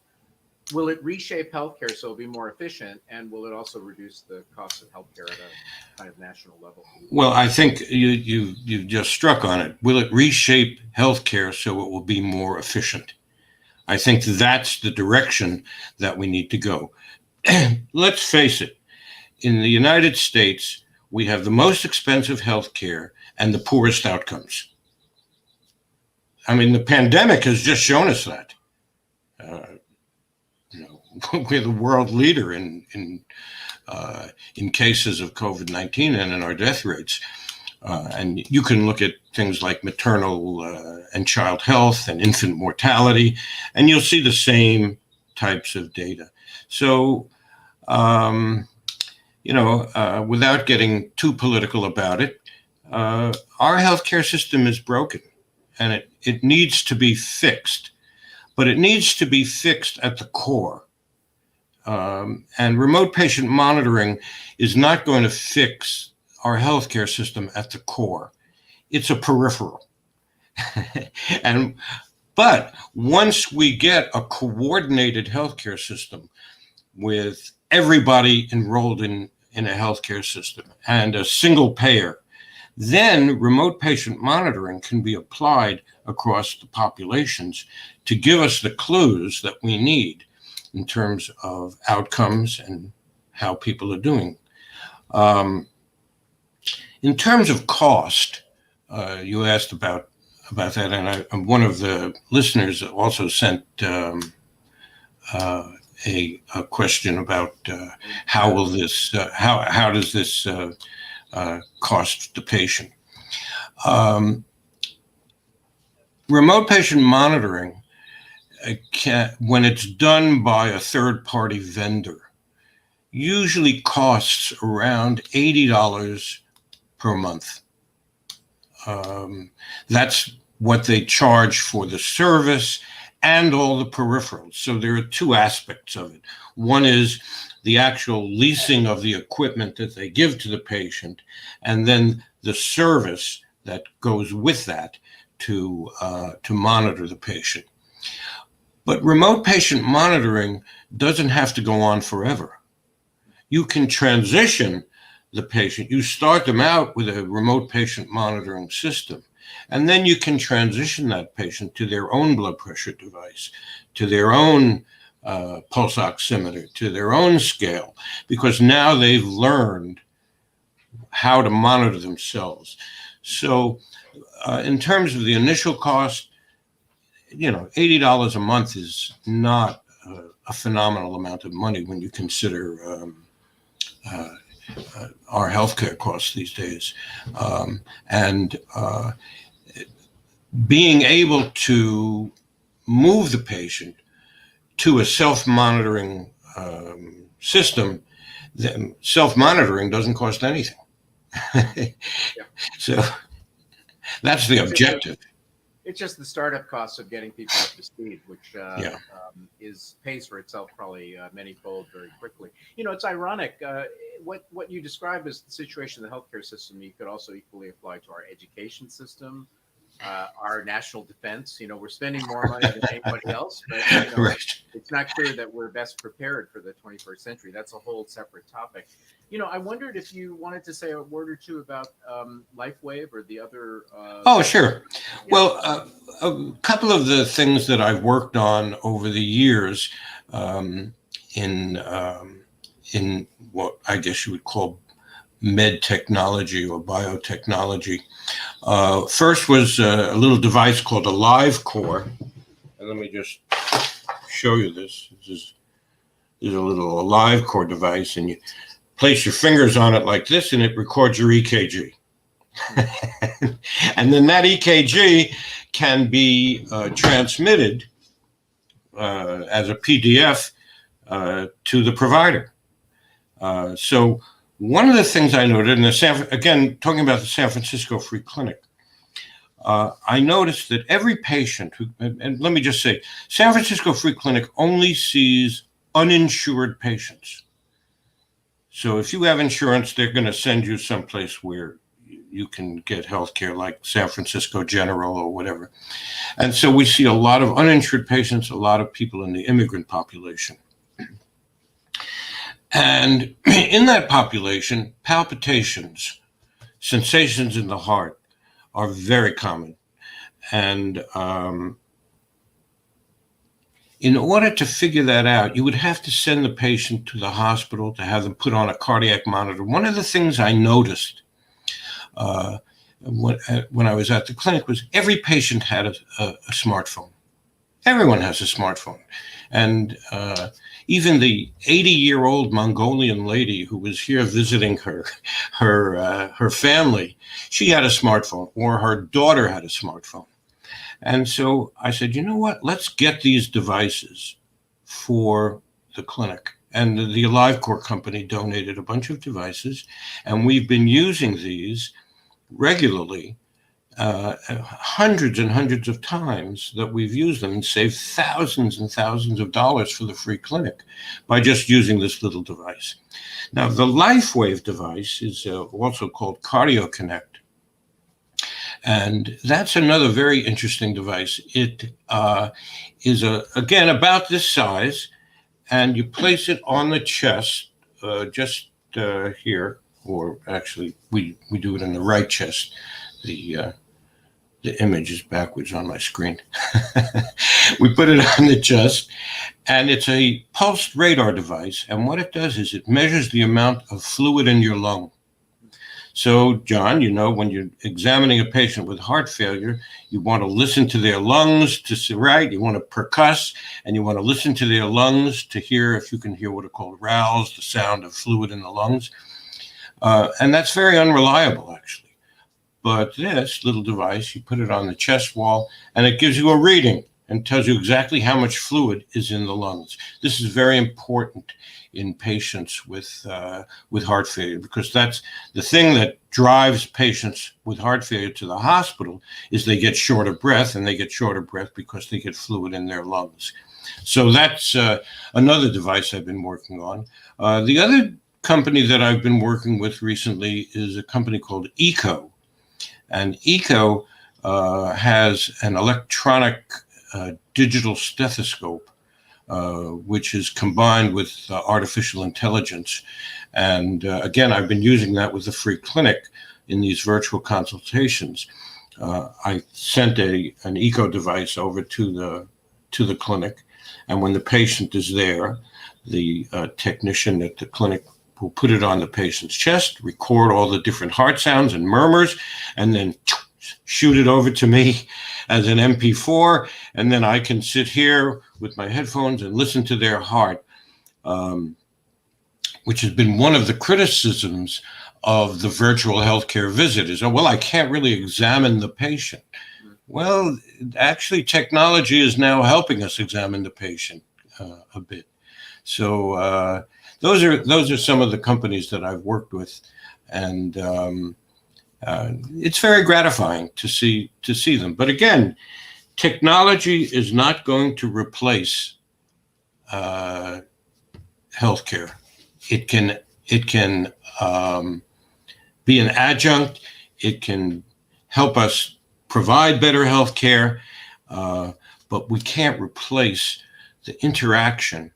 will it reshape healthcare so it'll be more efficient, and will it also reduce the cost of healthcare at a kind of national level? Well, I think you just struck on it. Will it reshape healthcare so it will be more efficient? I think that's the direction that we need to go. Let's face it, in the United States, we have the most expensive healthcare and the poorest outcomes. I mean, the pandemic has just shown us that. We're the world leader in cases of COVID-19 and in our death rates. And you can look at things like maternal and child health and infant mortality, and you'll see the same types of data. So, without getting too political about it, our healthcare system is broken, and it needs to be fixed, but it needs to be fixed at the core. And remote patient monitoring is not going to fix our healthcare system at the core. It's a peripheral. But once we get a coordinated healthcare system with everybody enrolled in a healthcare system and a single payer, then remote patient monitoring can be applied across the populations to give us the clues that we need in terms of outcomes and how people are doing. In terms of cost, you asked about that, and one of the listeners also sent a question about how will this how does this cost the patient. Remote patient monitoring when it's done by a third-party vendor, usually costs around $80 per month. That's what they charge for the service and all the peripherals. So there are two aspects of it. One is the actual leasing of the equipment that they give to the patient, and then the service that goes with that to monitor the patient. But remote patient monitoring doesn't have to go on forever. You can transition the patient. You start them out with a remote patient monitoring system, and then you can transition that patient to their own blood pressure device, to their own pulse oximeter, to their own scale, because now they've learned how to monitor themselves. So in terms of the initial cost, $80 a month is not a phenomenal amount of money when you consider our healthcare costs these days. And being able to move the patient to a self-monitoring system, then self-monitoring doesn't cost anything. So that's the objective. It's just the startup costs of getting people up to speed, which pays for itself probably many-fold very quickly. It's ironic. What you describe as the situation in the healthcare system, you could also equally apply to our education system, our national defense. We're spending more money than anybody else, but Right. It's not clear that we're best prepared for the 21st century. That's a whole separate topic. I wondered if you wanted to say a word or two about LifeWave or the other. Oh, sure. Well, a couple of the things that I've worked on over the years in what I guess you would call med technology or biotechnology. First was a little device called a live core. And let me just show you this. This is a little live core device, and you place your fingers on it like this, and it records your EKG. And then that EKG can be transmitted as a PDF to the provider. So one of the things I noted, again, talking about the San Francisco Free Clinic, I noticed that every patient and let me just say, San Francisco Free Clinic only sees uninsured patients. So if you have insurance, they're going to send you someplace where you can get healthcare, like San Francisco General or whatever. And so we see a lot of uninsured patients, a lot of people in the immigrant population. And in that population, palpitations, sensations in the heart are very common. And in order to figure that out, you would have to send the patient to the hospital to have them put on a cardiac monitor. One of the things I noticed when I was at the clinic was every patient had a smartphone. Everyone has a smartphone. And even the 80-year-old Mongolian lady who was here visiting her family, she had a smartphone, or her daughter had a smartphone. And so I said, you know what, let's get these devices for the clinic. And the AliveCore company donated a bunch of devices, and we've been using these regularly, hundreds and hundreds of times that we've used them, and saved thousands and thousands of dollars for the free clinic by just using this little device. Now, the LifeWave device is also called CardioConnect. And that's another very interesting device. It is, again, about this size, and you place it on the chest, just here, or actually we do it in the right chest. The The image is backwards on my screen. We put it on the chest, and it's a pulsed radar device. And what it does is it measures the amount of fluid in your lung. So, John, when you're examining a patient with heart failure, you want to listen to their lungs right? You want to percuss, and you want to listen to their lungs to hear if you can hear what are called rales, the sound of fluid in the lungs. And that's very unreliable, actually. But this little device, you put it on the chest wall, and it gives you a reading and tells you exactly how much fluid is in the lungs. This is very important in patients with heart failure, because that's the thing that drives patients with heart failure to the hospital is they get short of breath, and they get short of breath because they get fluid in their lungs. So that's another device I've been working on. The other company that I've been working with recently is a company called ECO. And ECO has an electronic digital stethoscope, which is combined with artificial intelligence. And again, I've been using that with the free clinic in these virtual consultations. I sent an ECO device over to the clinic, and when the patient is there, the technician at the clinic will put it on the patient's chest, record all the different heart sounds and murmurs, and then shoot it over to me as an MP4, and then I can sit here with my headphones and listen to their heart, which has been one of the criticisms of the virtual healthcare visit is, I can't really examine the patient. Well, actually, technology is now helping us examine the patient a bit. So those are some of the companies that I've worked with, and it's very gratifying to see them. But again, technology is not going to replace healthcare. It can be an adjunct. It can help us provide better healthcare, but we can't replace the interaction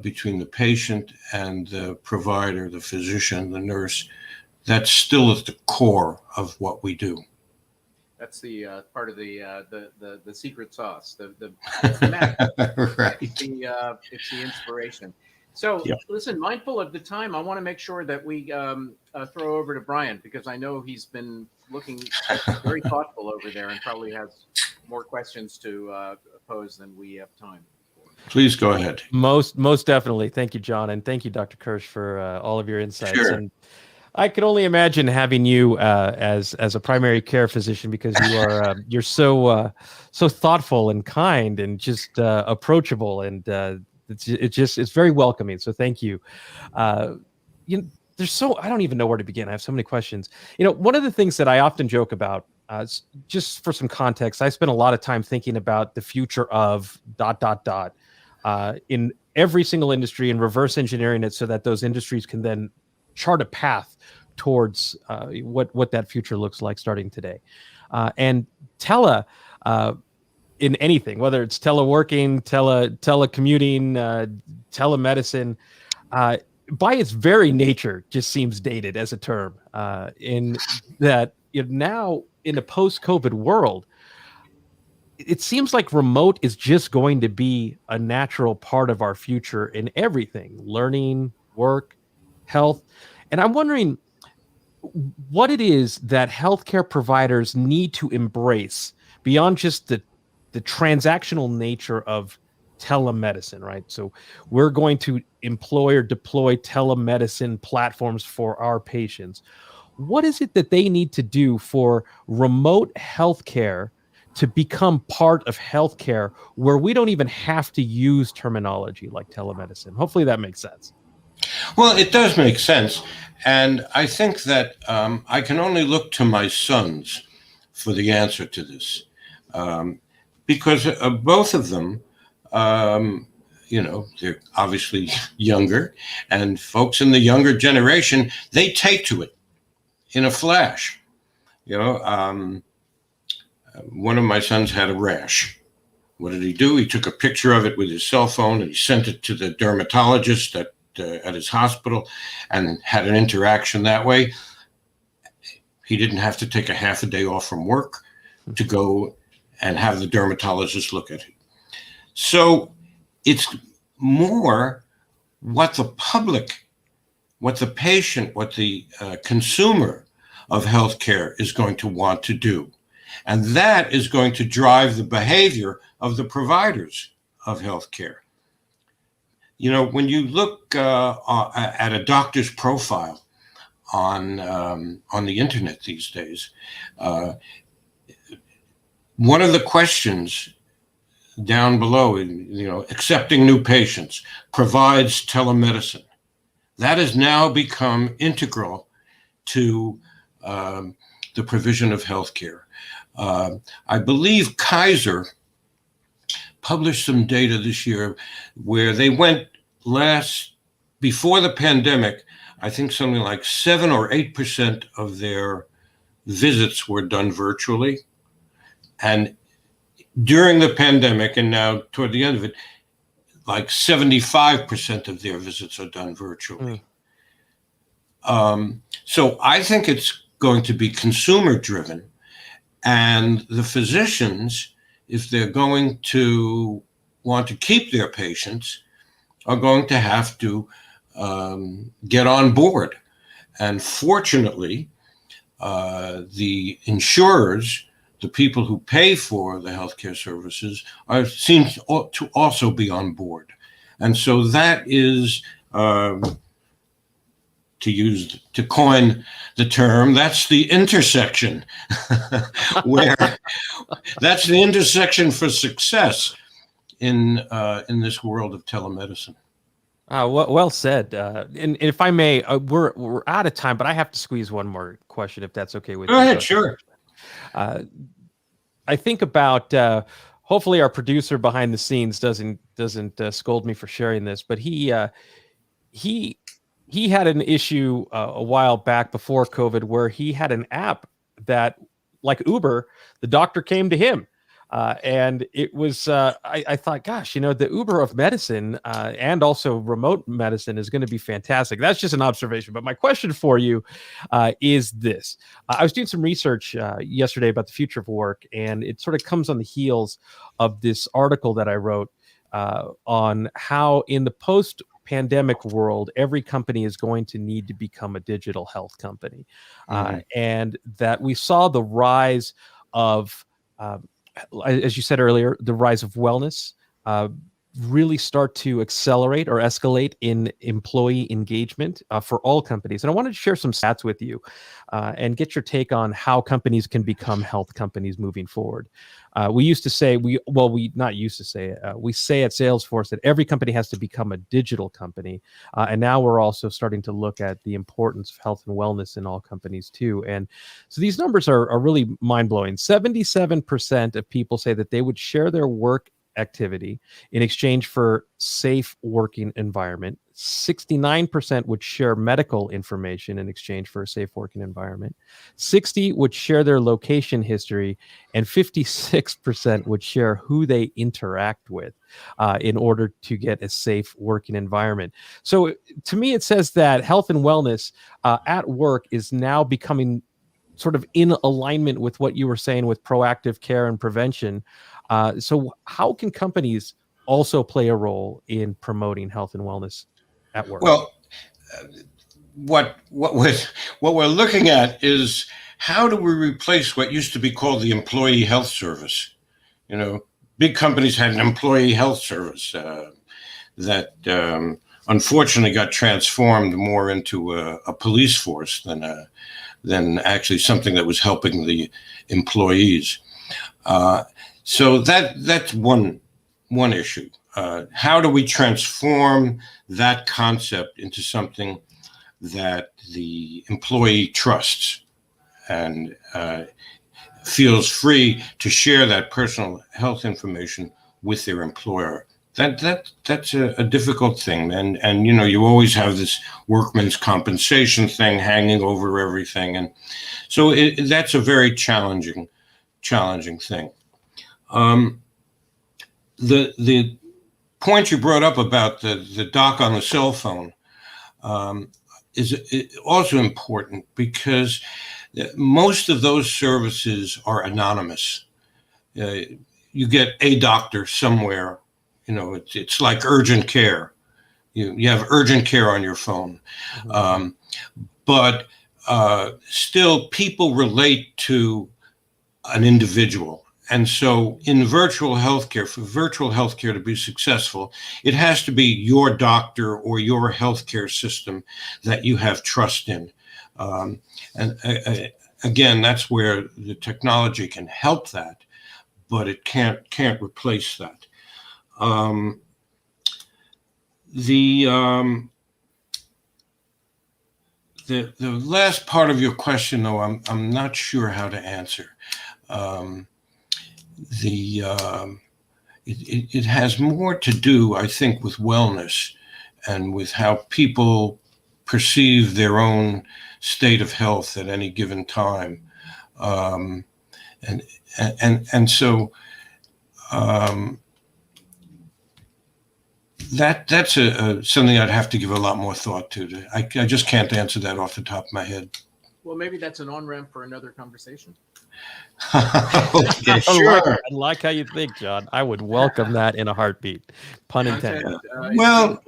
between the patient and the provider, the physician, the nurse. That's still at the core of what we do. That's the part of the secret sauce, the magic. Right. It's the inspiration. So Listen, mindful of the time, I want to make sure that we throw over to Brian, because I know he's been looking very thoughtful over there and probably has more questions to pose than we have time. Please go ahead. Most definitely. Thank you, John, and thank you, Dr. Kersh, for all of your insights. Sure. And I can only imagine having you as a primary care physician, because you are you're so thoughtful and kind and just approachable, and it's very welcoming. So thank you. I don't even know where to begin. I have so many questions. One of the things that I often joke about, just for some context, I spend a lot of time thinking about the future of ... in every single industry, and reverse engineering it so that those industries can then chart a path towards what that future looks like starting today. And in anything, whether it's teleworking, telecommuting, telemedicine, by its very nature, just seems dated as a term. In that, now in a post-COVID world, it seems like remote is just going to be a natural part of our future in everything: learning, work, health. And I'm wondering what it is that healthcare providers need to embrace beyond just the transactional nature of telemedicine, right? So we're going to employ or deploy telemedicine platforms for our patients. What is it that they need to do for remote healthcare to become part of healthcare, where we don't even have to use terminology like telemedicine? Hopefully that makes sense. Well, it does make sense. And I think that I can only look to my sons for the answer to this. Because both of them, they're obviously younger, and folks in the younger generation, they take to it in a flash. One of my sons had a rash. What did he do? He took a picture of it with his cell phone, and he sent it to the dermatologist at his hospital, and had an interaction that way. He didn't have to take a half a day off from work. to go and have the dermatologist look at it. So it's more what the public, what the patient, what the consumer of healthcare is going to want to do. And that is going to drive the behavior of the providers of healthcare. You know, when you look at a doctor's profile on the internet these days, one of the questions down below, you know, accepting new patients, provides telemedicine. That has now become integral to the provision of healthcare. I believe Kaiser published some data this year where they went before the pandemic, I think something like 7 or 8% of their visits were done virtually. And during the pandemic, and now toward the end of it, like 75% of their visits are done virtually. So I think it's going to be consumer driven, and the physicians, if they're going to want to keep their patients, are going to have to get on board. And fortunately, the insurers, the people who pay for the healthcare services, seem to also be on board. And so that is, to coin the term, that's the intersection, where that's the intersection for success in this world of telemedicine. Well said. And if I may, we're out of time, but I have to squeeze one more question, if that's okay with you. Go ahead, sure. I think about hopefully our producer behind the scenes doesn't scold me for sharing this, but he had an issue a while back before COVID where he had an app that, like Uber, the doctor came to him. And it was, I thought, gosh, you know, the Uber of medicine and also remote medicine is going to be fantastic. That's just an observation. But my question for you is this. I was doing some research yesterday about the future of work, and it sort of comes on the heels of this article that I wrote on how in the post-pandemic world, every company is going to need to become a digital health company. And that we saw the rise of as you said earlier, the rise of wellness really start to accelerate or escalate in employee engagement for all companies. And I wanted to share some stats with you and get your take on how companies can become health companies moving forward. We used to say, we say at Salesforce that every company has to become a digital company. And now we're also starting to look at the importance of health and wellness in all companies too. And so these numbers are really mind-blowing. 77% of people say that they would share their work activity in exchange for safe working environment. 69% would share medical information in exchange for a safe working environment. 60% would share their location history, and 56% would share who they interact with in order to get a safe working environment. So to me, it says that health and wellness at work is now becoming sort of in alignment with what you were saying with proactive care and prevention. So how can companies also play a role in promoting health and wellness at work? Well, what we're looking at is how do we replace what used to be called the employee health service? You know, big companies had an employee health service that unfortunately got transformed more into a police force than actually something that was helping the employees. So that's one issue. How do we transform that concept into something that the employee trusts and feels free to share that personal health information with their employer? That's a difficult thing, and you know, you always have this workman's compensation thing hanging over everything, and so that's a very challenging thing. The point you brought up about the doc on the cell phone is also important, because Most of those services are anonymous. You get a doctor somewhere, it's like urgent care. You have urgent care on your phone. But still people relate to an individual. And so in virtual healthcare, for virtual healthcare to be successful, it has to be your doctor or your healthcare system that you have trust in. Again, that's where the technology can help that, but it can't replace that. The last part of your question, though, I'm not sure how to answer. It has more to do, I think, with wellness and with how people perceive their own state of health at any given time, and so that's something I'd have to give a lot more thought to. I just can't answer that off the top of my head. Well, maybe that's an on-ramp for another conversation. Okay, sure. I like how you think, John. I would welcome that in a heartbeat. Pun intended. Well,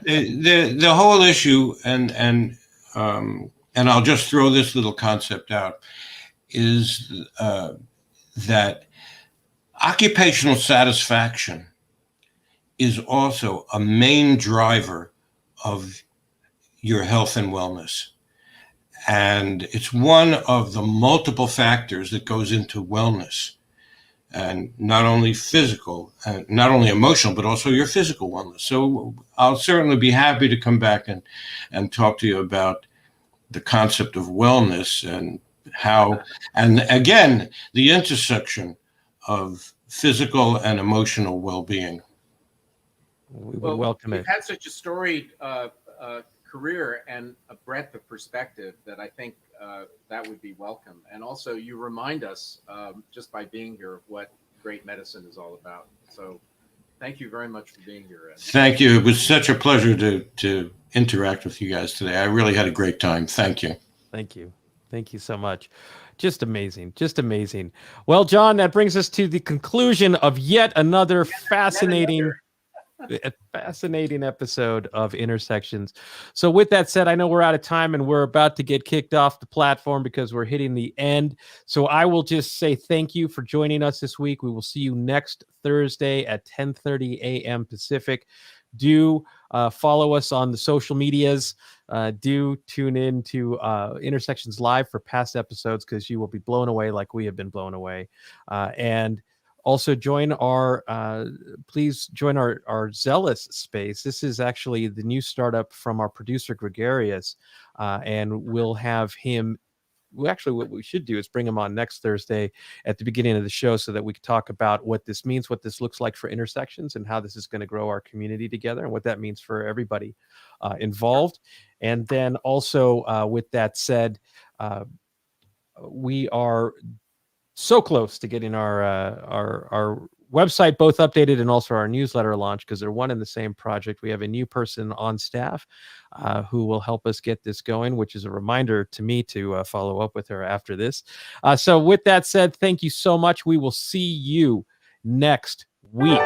the whole issue, and I'll just throw this little concept out, is that occupational satisfaction is also a main driver of your health and wellness. And it's one of the multiple factors that goes into wellness, and not only physical, and not only emotional, but also your physical wellness. So I'll certainly be happy to come back and talk to you about the concept of wellness and how, and again, the intersection of physical and emotional well-being. We would welcome it. You've had such a storied career and a breadth of perspective that I think that would be welcome. And also you remind us just by being here of what great medicine is all about. So thank you very much for being here, Ed. Thank you. It was such a pleasure to interact with you guys today. I really had a great time. Thank you. Thank you. Thank you so much. Just amazing. Just amazing. Well, John, that brings us to the conclusion of yet another fascinating episode of Intersections. So with that said, I know we're out of time and we're about to get kicked off the platform because we're hitting the end. So I will just say thank you for joining us this week. We will see you next Thursday at 10:30 a.m. Pacific. Do follow us on the social medias. Do tune in to Intersections Live for past episodes because you will be blown away like we have been blown away. And also join please join our Zealous space. This is actually the new startup from our producer, Gregarious. And we'll have him, actually what we should do is bring him on next Thursday at the beginning of the show so that we can talk about what this means, what this looks like for Intersections and how this is going to grow our community together and what that means for everybody involved. And then also with that said, we are so close to getting our website both updated and also our newsletter launched because they're one and the same project. We have a new person on staff who will help us get this going, which is a reminder to me to follow up with her after this. So with that said, thank you so much. We will see you next week.